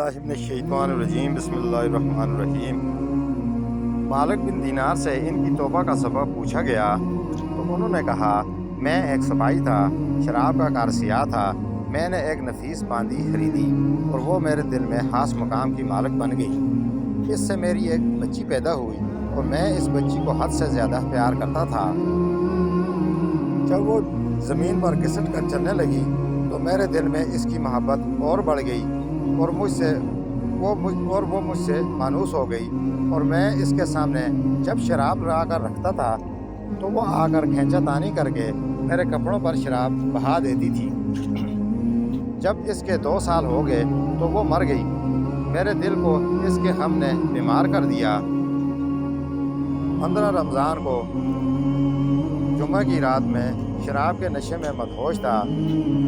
बिल्लाहि मिनश्शैतानिर्रजीम बिस्मिल्लाहिर्रहमानिर्रहीम। मालिक बिन दीनार से इनकी तौबा का सबब पूछा गया तो उन्होंने कहा, मैं एक सिपाही था, शराब का कारसिया था। मैंने एक नफीस बांदी खरीदी और वो मेरे दिल में खास मकाम की मालिक बन गई। इससे मेरी एक बच्ची पैदा हुई और मैं इस बच्ची को हद से ज़्यादा प्यार करता था। जब वो ज़मीन पर घिसट कर चलने लगी तो मेरे दिल में इसकी मोहब्बत और बढ़ गई और वो मुझसे मानूस हो गई। और मैं इसके सामने जब शराब ला कर रखता था तो वो आकर खींचातानी करके मेरे कपड़ों पर शराब बहा देती थी। जब इसके 2 साल हो गए तो वो मर गई। मेरे दिल को इसके गम ने बीमार कर दिया। 15 रमज़ान को जुम्मे की रात में शराब के नशे में मदहोश था।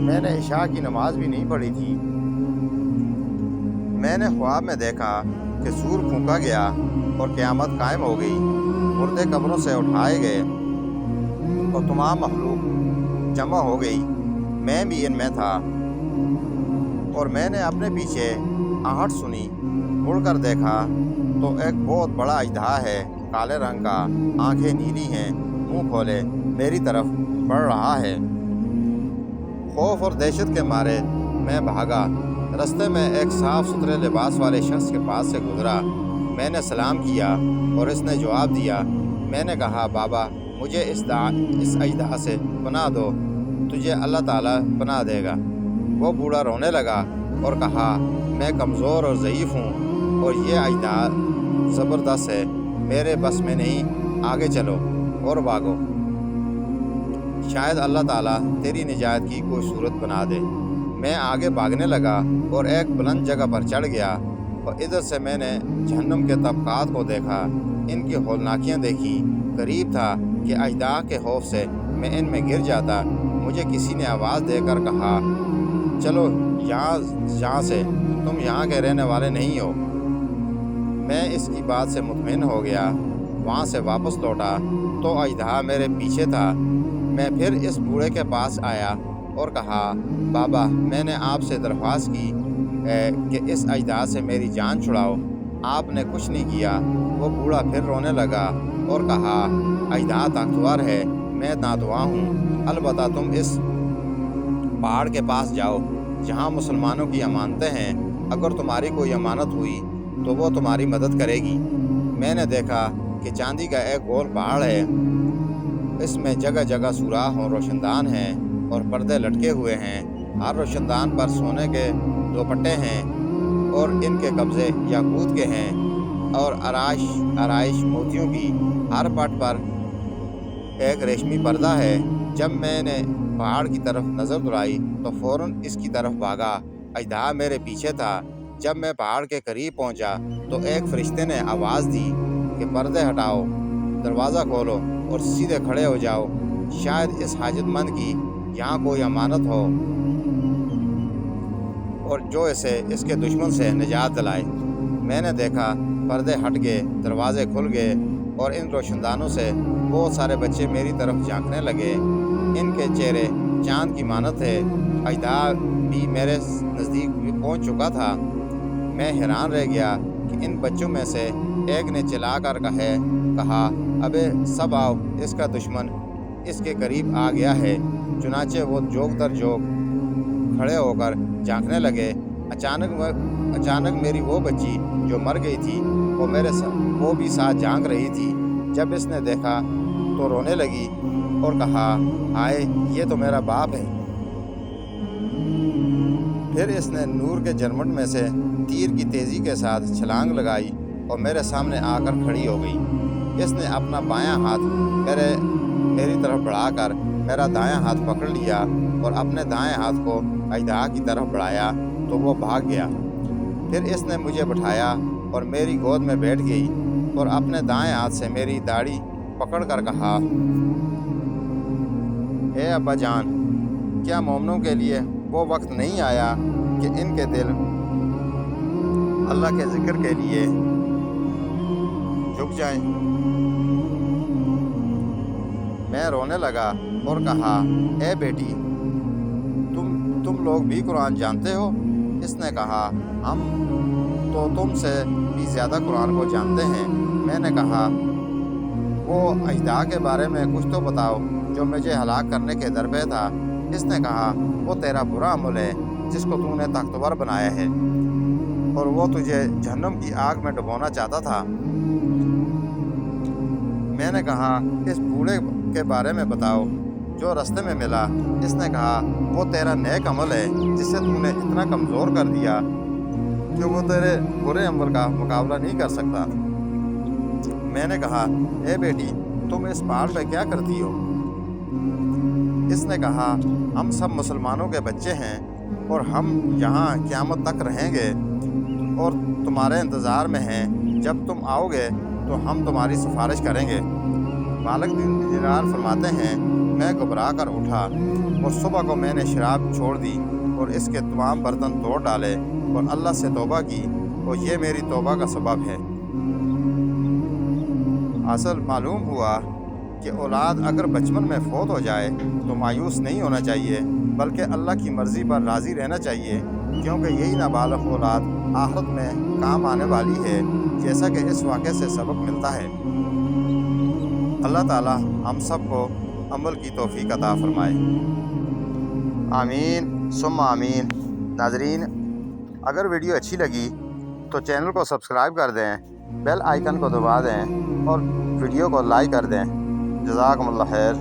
मैंने इशा की नमाज भी नहीं पढ़ी थी। मैंने ख्वाब में देखा कि सूर फूंका गया और क़यामत कायम हो गई। मुर्दे कब्रों से उठाए गए और तमाम मखलूक जमा हो गई। मैं भी इनमें था और मैंने अपने पीछे आहट सुनी। मुड़कर देखा तो एक बहुत बड़ा अजदहा है, काले रंग का, आंखें नीली हैं, मुंह खोले मेरी तरफ बढ़ रहा है। खौफ और दहशत के मारे मैं भागा। रास्ते में एक साफ़ सुथरे लिबास वाले शख्स के पास से गुजरा। मैंने सलाम किया और इसने जवाब दिया। मैंने कहा, बाबा मुझे इस अजदहा से पनाह दो, तुझे अल्लाह ताला पनाह देगा। वो बूढ़ा रोने लगा और कहा, मैं कमज़ोर और ज़ईफ़ हूँ और ये अजदहा ज़बरदस्त है, मेरे बस में नहीं, आगे चलो और भागो, शायद अल्लाह ताला तेरी निजात की कोई सूरत बना दे। मैं आगे भागने लगा और एक बुलंद जगह पर चढ़ गया और इधर से मैंने जहन्नुम के तबकात को देखा, इनकी हौलनाकियाँ देखी। करीब था कि अजदहा के खौफ से मैं इनमें गिर जाता। मुझे किसी ने आवाज़ देकर कहा, चलो यहाँ से, तुम यहाँ के रहने वाले नहीं हो। मैं इसकी बात से मुतमईन हो गया। वहाँ से वापस लौटा तो अजदहा मेरे पीछे था। मैं फिर इस बूढ़े के पास आया और कहा, बाबा मैंने आपसे दरख्वास्त की कि इस अजदहा से मेरी जान छुड़ाओ, आपने कुछ नहीं किया। वो बूढ़ा फिर रोने लगा और कहा, अजदहा ताकतवर है, मैं नातवा हूँ। अलबत्ता तुम इस पहाड़ के पास जाओ जहाँ मुसलमानों की अमानतें हैं। अगर तुम्हारी कोई अमानत हुई तो वो तुम्हारी मदद करेगी। मैंने देखा कि चांदी का एक गोल पहाड़ है, इसमें जगह जगह सुराख और रोशनदान हैं और पर्दे लटके हुए हैं। हर रोशनदान पर सोने के दुपट्टे हैं और इनके कब्जे याकूत के हैं और आराइश मोतियों की। हर पट पर एक रेशमी पर्दा है। जब मैंने पहाड़ की तरफ नज़र दौड़ाई तो फ़ौरन इसकी तरफ भागा। अजदहा मेरे पीछे था। जब मैं पहाड़ के करीब पहुंचा तो एक फरिश्ते ने आवाज़ दी कि पर्दे हटाओ, दरवाज़ा खोलो और सीधे खड़े हो जाओ, शायद इस हाजतमंद की यहाँ कोई अमानत हो और जो इसे इसके दुश्मन से निजात दिलाए। मैंने देखा पर्दे हट गए, दरवाजे खुल गए और इन रोशनदानों से बहुत सारे बच्चे मेरी तरफ झांकने लगे। इनके चेहरे चांद की मानत है। अजदहा भी मेरे नज़दीक भी पहुँच चुका था। मैं हैरान रह गया कि इन बच्चों में से एक ने चिल्लाकर कहा, अबे सब आओ, इसका दुश्मन इसके करीब आ गया है। चुनाचे वो जोग दर जोग खड़े होकर झांकने लगे। अचानक मेरी वो बच्ची जो मर गई थी वो भी साथ झांक रही थी। जब इसने देखा तो रोने लगी और कहा, हाय ये तो मेरा बाप है। फिर इसने नूर के झरमट में से तीर की तेज़ी के साथ छलांग लगाई और मेरे सामने आकर खड़ी हो गई। इसने अपना बायां हाथ मेरी तरफ बढ़ाकर मेरा दायां हाथ पकड़ लिया और अपने दाएं हाथ को अजदहा की तरफ बढ़ाया तो वो भाग गया। फिर इसने मुझे बिठाया और मेरी गोद में बैठ गई और अपने दाएं हाथ से मेरी दाढ़ी पकड़कर कहा, ए अब्बा जान, क्या मोमनों के लिए वो वक्त नहीं आया कि इनके दिल अल्लाह के ज़िक्र के लिए झुक जाएं? मैं रोने लगा और कहा, ए बेटी, तुम लोग भी कुरान जानते हो? اس نے کہا ہم تو تم سے بھی زیادہ قرآن کو جانتے ہیں۔ میں نے کہا وہ اژدہا کے بارے میں کچھ تو بتاؤ جو مجھے ہلاک کرنے کے در پہ تھا۔ اس نے کہا وہ تیرا برا عمل ہے جس کو تو نے طاقتور بنایا ہے، اور وہ تجھے جہنم کی آگ میں ڈبونا چاہتا تھا۔ میں نے کہا اس بوڑھے کے بارے میں بتاؤ جو رستے میں ملا۔ اس نے کہا وہ تیرا نیک عمل ہے جس سے تو نے اتنا کمزور کر دیا کہ وہ تیرے برے عمل کا مقابلہ نہیں کر سکتا۔ میں نے کہا اے بیٹی تم اس پہاڑ پہ کیا کرتی ہو؟ اس نے کہا ہم سب مسلمانوں کے بچے ہیں اور ہم یہاں قیامت تک رہیں گے اور تمہارے انتظار میں ہیں۔ جب تم آؤ گے تو ہم تمہاری سفارش کریں گے۔ مالک بن دینار فرماتے ہیں میں گھبرا کر اٹھا اور صبح کو میں نے شراب چھوڑ دی اور اس کے تمام برتن توڑ ڈالے اور اللہ سے توبہ کی، اور یہ میری توبہ کا سبب ہے۔ اصل معلوم ہوا کہ اولاد اگر بچپن میں فوت ہو جائے تو مایوس نہیں ہونا چاہیے، بلکہ اللہ کی مرضی پر راضی رہنا چاہیے، کیونکہ یہی نابالغ اولاد آخرت میں کام آنے والی ہے، جیسا کہ اس واقعے سے سبق ملتا ہے۔ اللہ تعالی ہم سب کو عمل کی توفیق عطا فرمائے، آمین ثم آمین۔ ناظرین اگر ویڈیو اچھی لگی تو چینل کو سبسکرائب کر دیں، بیل آئیکن کو دبا دیں اور ویڈیو کو لائک کر دیں۔ جزاکم اللہ خیر۔